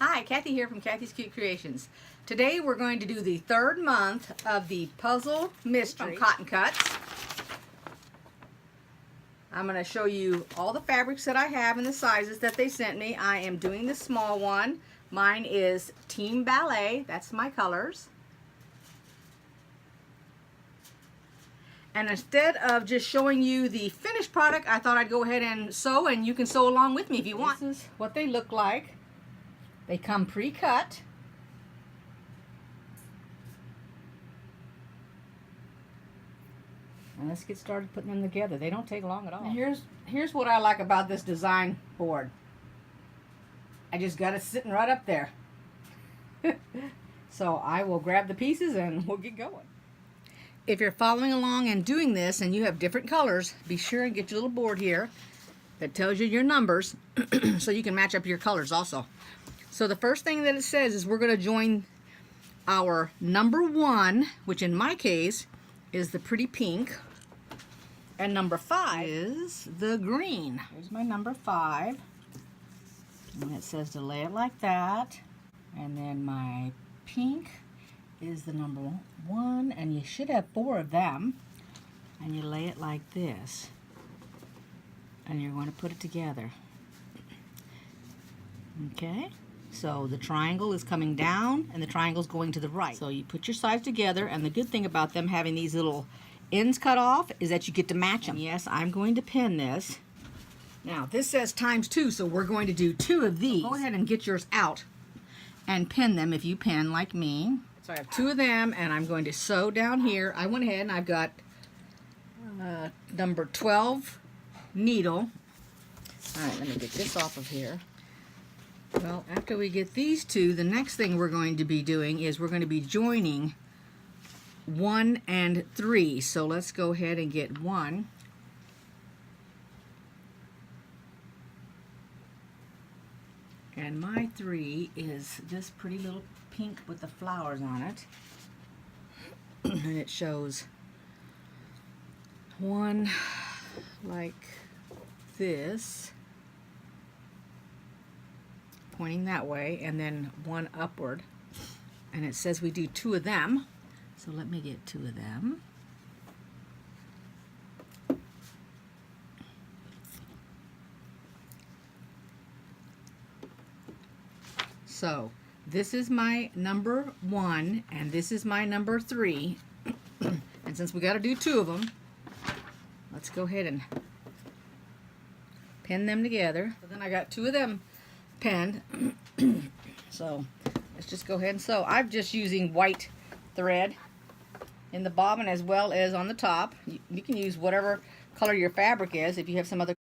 Hi, Kathy here from Kathy's Cute Creations. Today we're going to do the third month of the Puzzle Mystery from Cotton Cuts. I'm going to show you all the fabrics that I have and the sizes that they sent me. I am doing the small one. Mine is Team Ballet. That's my colors. And instead of just showing you the finished product, I thought I'd go ahead and sew, and you can sew along with me if you want. This is what they look like. They come pre-cut. And let's get started putting them together. They don't take long at all. And here's what I like about this design board. I just got it sitting right up there. So I will grab the pieces and we'll get going. If you're following along and doing this and you have different colors, be sure and get your little board here that tells you your numbers so you can match up your colors also. So the first thing that it says is we're going to join our number 1, which in my case is the pretty pink, and number 5 is the green. Here's my number 5, and it says to lay it like that, and then my pink is the number 1, and you should have 4 of them, and you lay it like this, and you're going to put it together. Okay? So the triangle is coming down and the triangle is going to the right. So you put your sides together, and the good thing about them having these little ends cut off is that you get to match them. Yes, I'm going to pin this. Now this says ×2, so we're going to do 2 of these. So go ahead and get yours out and pin them if you pin like me. So I have 2 of them, and I'm going to sew down here. I went ahead and I've got number 12 needle. All right, let me get this off of here. Well, after we get these 2, the next thing we're going to be doing is we're going to be joining 1 and 3. So let's go ahead and get 1. And my 3 is this pretty little pink with the flowers on it. And it shows 1 like this, pointing that way, and then 1 upward, and it says we do 2 of them, so let me get 2 of them. So this is my number 1 and this is my number 3, and since we got to do 2 of them, let's go ahead and pin them together. So then I got 2 of them pinned. So let's just go ahead and sew. I'm just using white thread in the bobbin as well as on the top. You can use whatever color your fabric is if you have some other.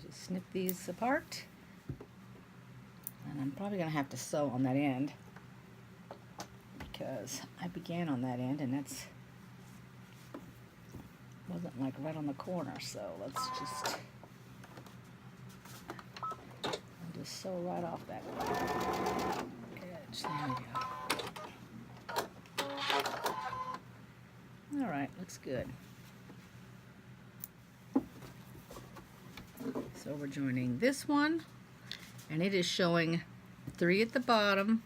Just snip these apart, and I'm probably gonna have to sew on that end because I began on that end and that's wasn't like right on the corner, so let's just I'll just sew right off that edge. There we go. All right, looks good. So we're joining this one, and it is showing 3 at the bottom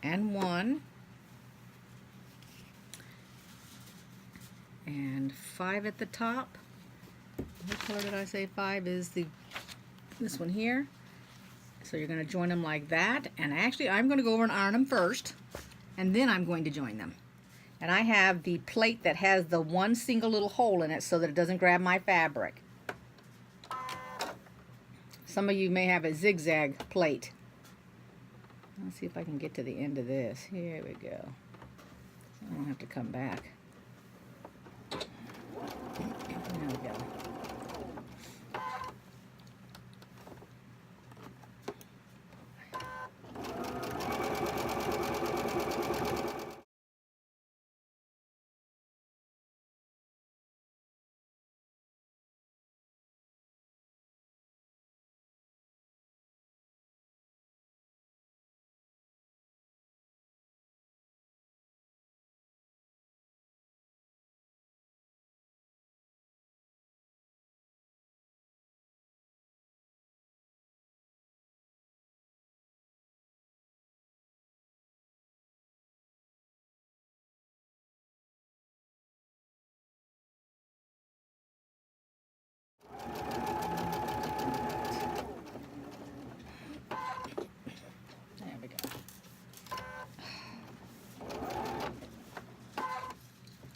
and 1, and 5 at the top. What color did I say 5 is? This one here. So you're going to join them like that, and actually I'm going to go over and iron them first, and then I'm going to join them. And I have the plate that has the one single little hole in it so that it doesn't grab my fabric. Some of you may have a zigzag plate. Let's see if I can get to the end of this. Here we go. I don't have to come back. There we go. There we go.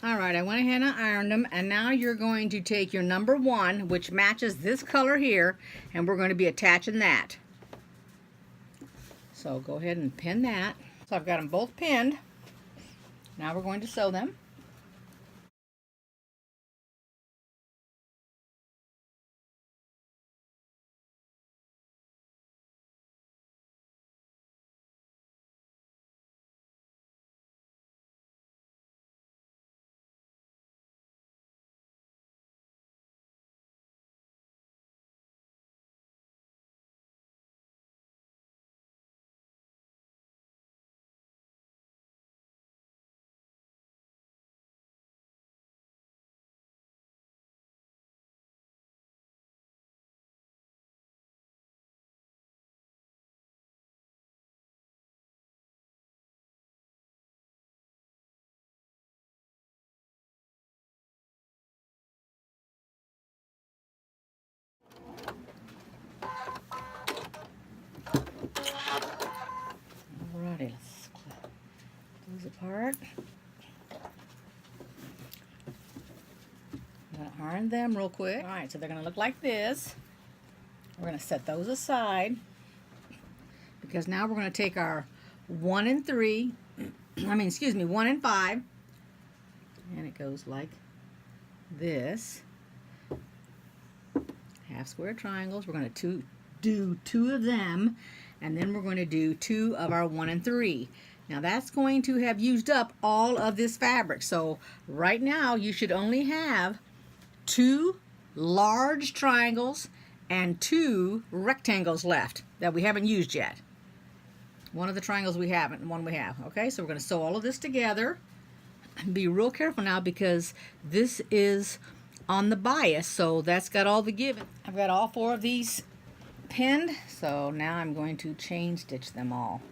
Alright, I went ahead and ironed them, and now you're going to take your number 1, which matches this color here, and we're going to be attaching that. So go ahead and pin that. So I've got them both pinned. Now we're going to sew them. Alrighty, let's close apart. I'm going to iron them real quick. Alright, so they're going to look like this. We're going to set those aside because now we're going to take our 1 and 3, 1 and 5, and it goes like this. Half square triangles. We're going to do 2 of them, and then we're going to do 2 of our 1 and 3. Now that's going to have used up all of this fabric. So right now you should only have 2 large triangles and 2 rectangles left that we haven't used yet. One of the triangles we haven't and one we have. Okay, so we're going to sew all of this together. Be real careful now because this is on the bias, so that's got all the give. I've got all 4 of these pinned, so now I'm going to chain stitch them all.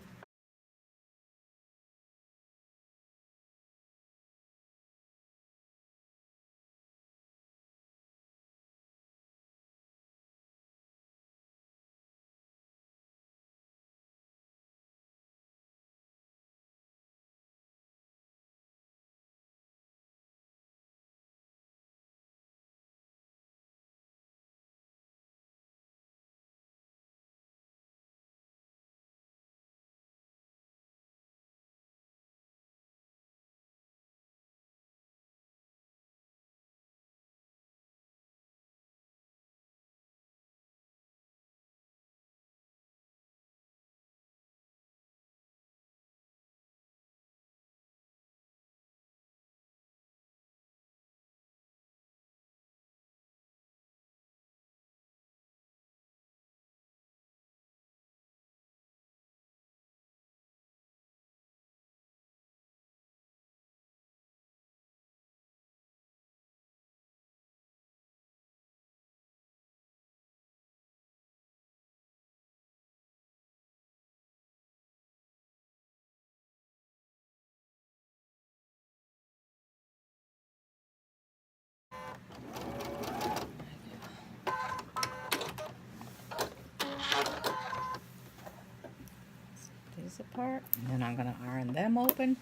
apart, and then I'm going to iron them open,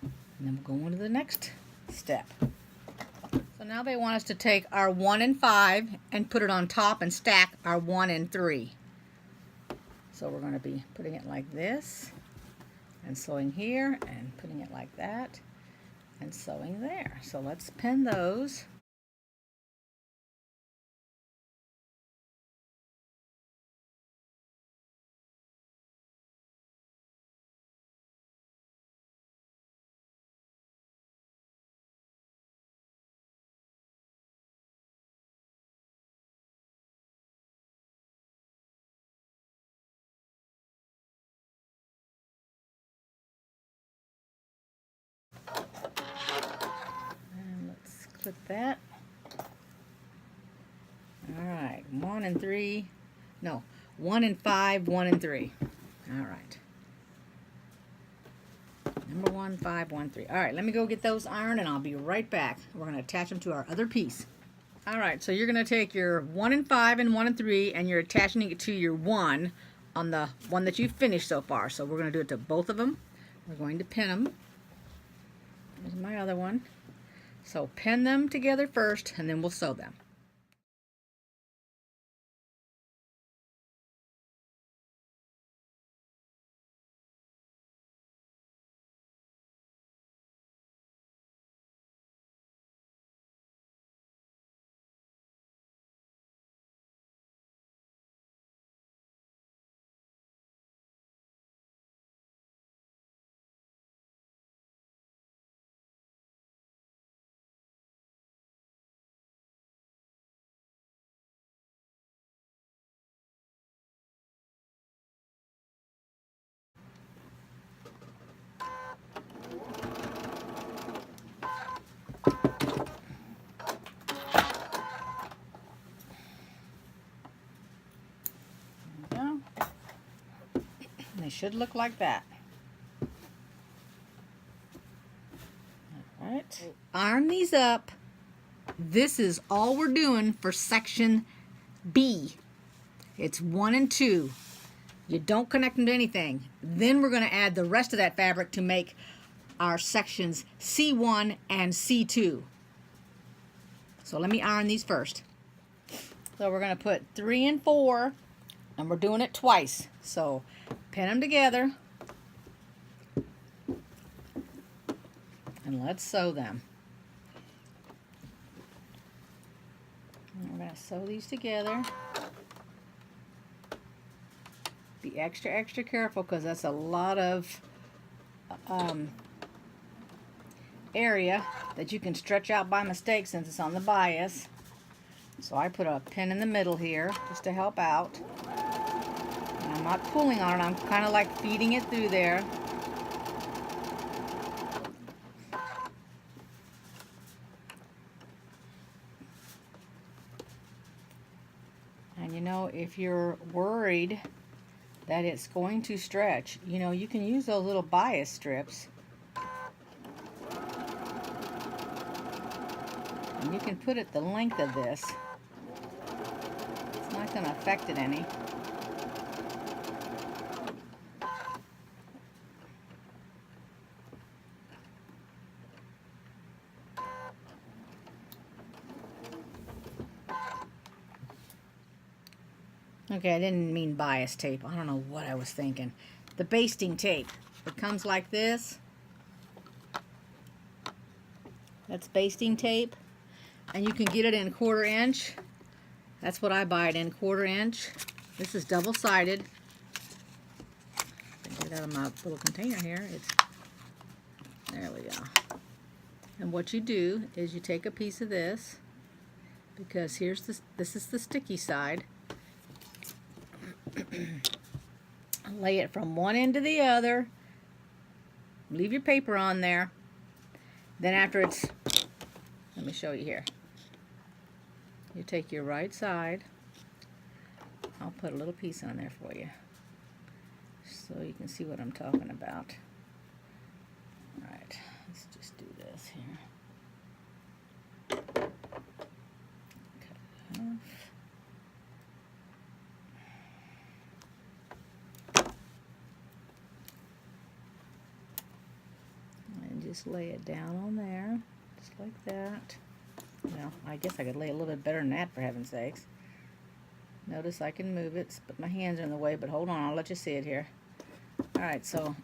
and then we'll go into the next step. So now they want us to take our 1 and 5 and put it on top and stack our 1 and 3. So we're going to be putting it like this, and sewing here, and putting it like that, and sewing there. So let's pin those. And let's clip that. All right, 1 and 3. No, 1 and 5, 1 and 3. All right. Number 1, 5, 1, 3. All right, let me go get those ironed and I'll be right back. We're going to attach them to our other piece. All right, so you're going to take your 1 and 5 and 1 and 3 and you're attaching it to your 1 on the one that you've finished so far. So we're going to do it to both of them. We're going to pin them. There's my other one. So pin them together first and then we'll sew them. They should look like that. All right. Iron these up. This is all we're doing for section B. It's 1 and 2. You don't connect them to anything. Then we're going to add the rest of that fabric to make our sections C1 and C2. So let me iron these first. So we're going to put 3 and 4, and we're doing it twice. So pin them together, and let's sew them. And we're going to sew these together. Be extra, extra careful because that's a lot of area that you can stretch out by mistake since it's on the bias. So I put a pin in the middle here just to help out. And I'm not pulling on it, I'm kind of like feeding it through there. And you know, if you're worried that it's going to stretch, you know, you can use those little bias strips. And you can put it the length of this. It's not going to affect it any. Okay, I didn't mean bias tape. I don't know what I was thinking. The basting tape. It comes like this. That's basting tape. And you can get it in 1/4 inch. That's what I buy it in, 1/4 inch. This is double-sided. Get it out of my little container here. There we go. And what you do is you take a piece of this, because this is the sticky side. Lay it from one end to the other. Leave your paper on there. Then after it's, let me show you here. You take your right side. I'll put a little piece on there for you so you can see what I'm talking about. Alright, let's just do this here. Cut it off. just lay it down on there, just like that. Well, I guess I could lay a little bit better than that, for heaven's sakes. Notice I can move it, but my hands are in the way, but hold on, I'll let you see it here. Alright, so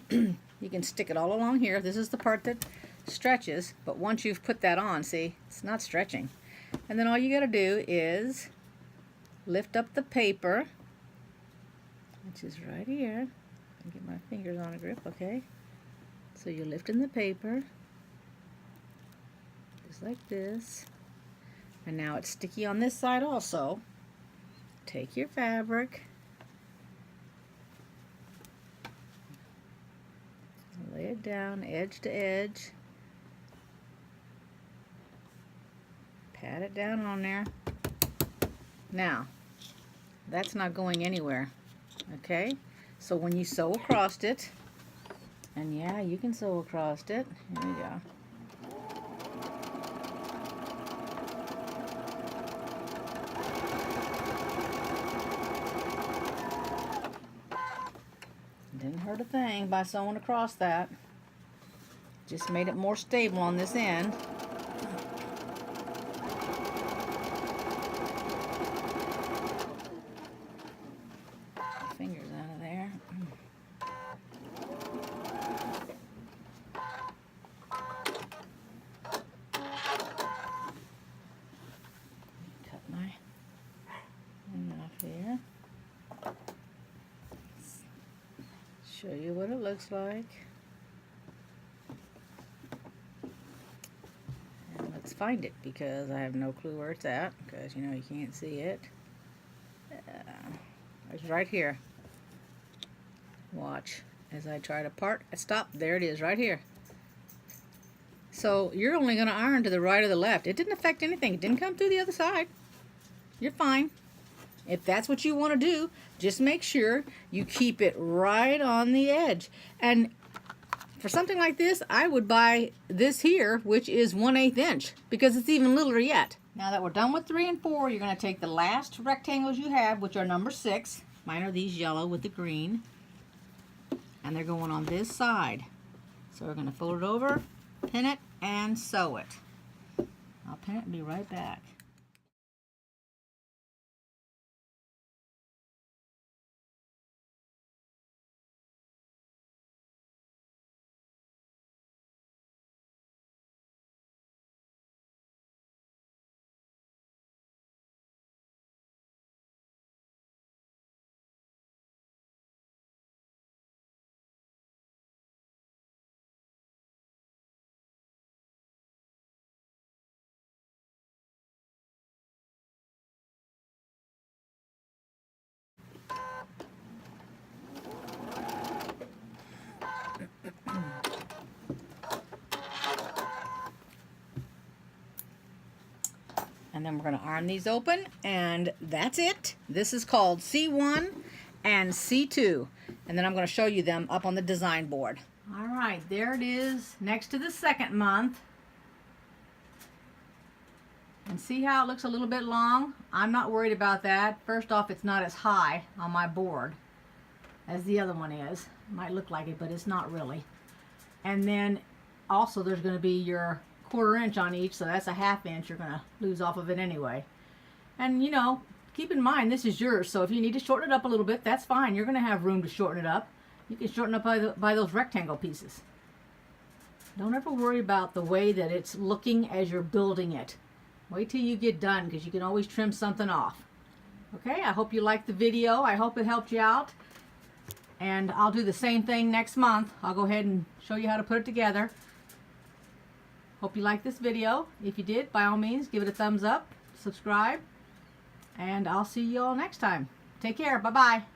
you can stick it all along here. This is the part that stretches, but once you've put that on, see, it's not stretching. And then all you got to do is lift up the paper, which is right here. I can get my fingers on a grip, okay? So you're lifting the paper, just like this. And now it's sticky on this side also. Take your fabric, lay it down edge to edge, pat it down on there. Now, that's not going anywhere, okay? So when you sew across it, and yeah, you can sew across it. Here we go. Didn't hurt a thing by sewing across that. Just made it more stable on this end. Fingers out of there. Cut my end off here. Show you what it looks like. And let's find it, because I have no clue where it's at, because you know you can't see it. It's right here. Watch as I try to part. Stop. There it is, right here. So you're only going to iron to the right or the left. It didn't affect anything. It didn't come through the other side. You're fine. If that's what you want to do, just make sure you keep it right on the edge. And for something like this, I would buy this here, which is 1/8 inch, because it's even littler yet. Now that we're done with 3 and 4, you're going to take the last rectangles you have, which are number 6. Mine are these yellow with the green. And they're going on this side. So we're going to fold it over, pin it, and sew it. I'll pin it and be right back. And then we're going to iron these open, and that's it. This is called C1 and C2. And then I'm going to show you them up on the design board. All right, there it is next to the second month. And see how it looks a little bit long? I'm not worried about that. First off, it's not as high on my board as the other one is. It might look like it, but it's not really. And then also there's going to be your 1/4 inch on each, so that's a 1/2 inch you're going to lose off of it anyway. And you know, keep in mind this is yours, so if you need to shorten it up a little bit, that's fine. You're going to have room to shorten it up. You can shorten up by those rectangle pieces. Don't ever worry about the way that it's looking as you're building it. Wait till you get done, because you can always trim something off. Okay, I hope you liked the video. I hope it helped you out. And I'll do the same thing next month. I'll go ahead and show you how to put it together. Hope you liked this video. If you did, by all means, give it a thumbs up, subscribe, and I'll see you all next time. Take care. Bye-bye.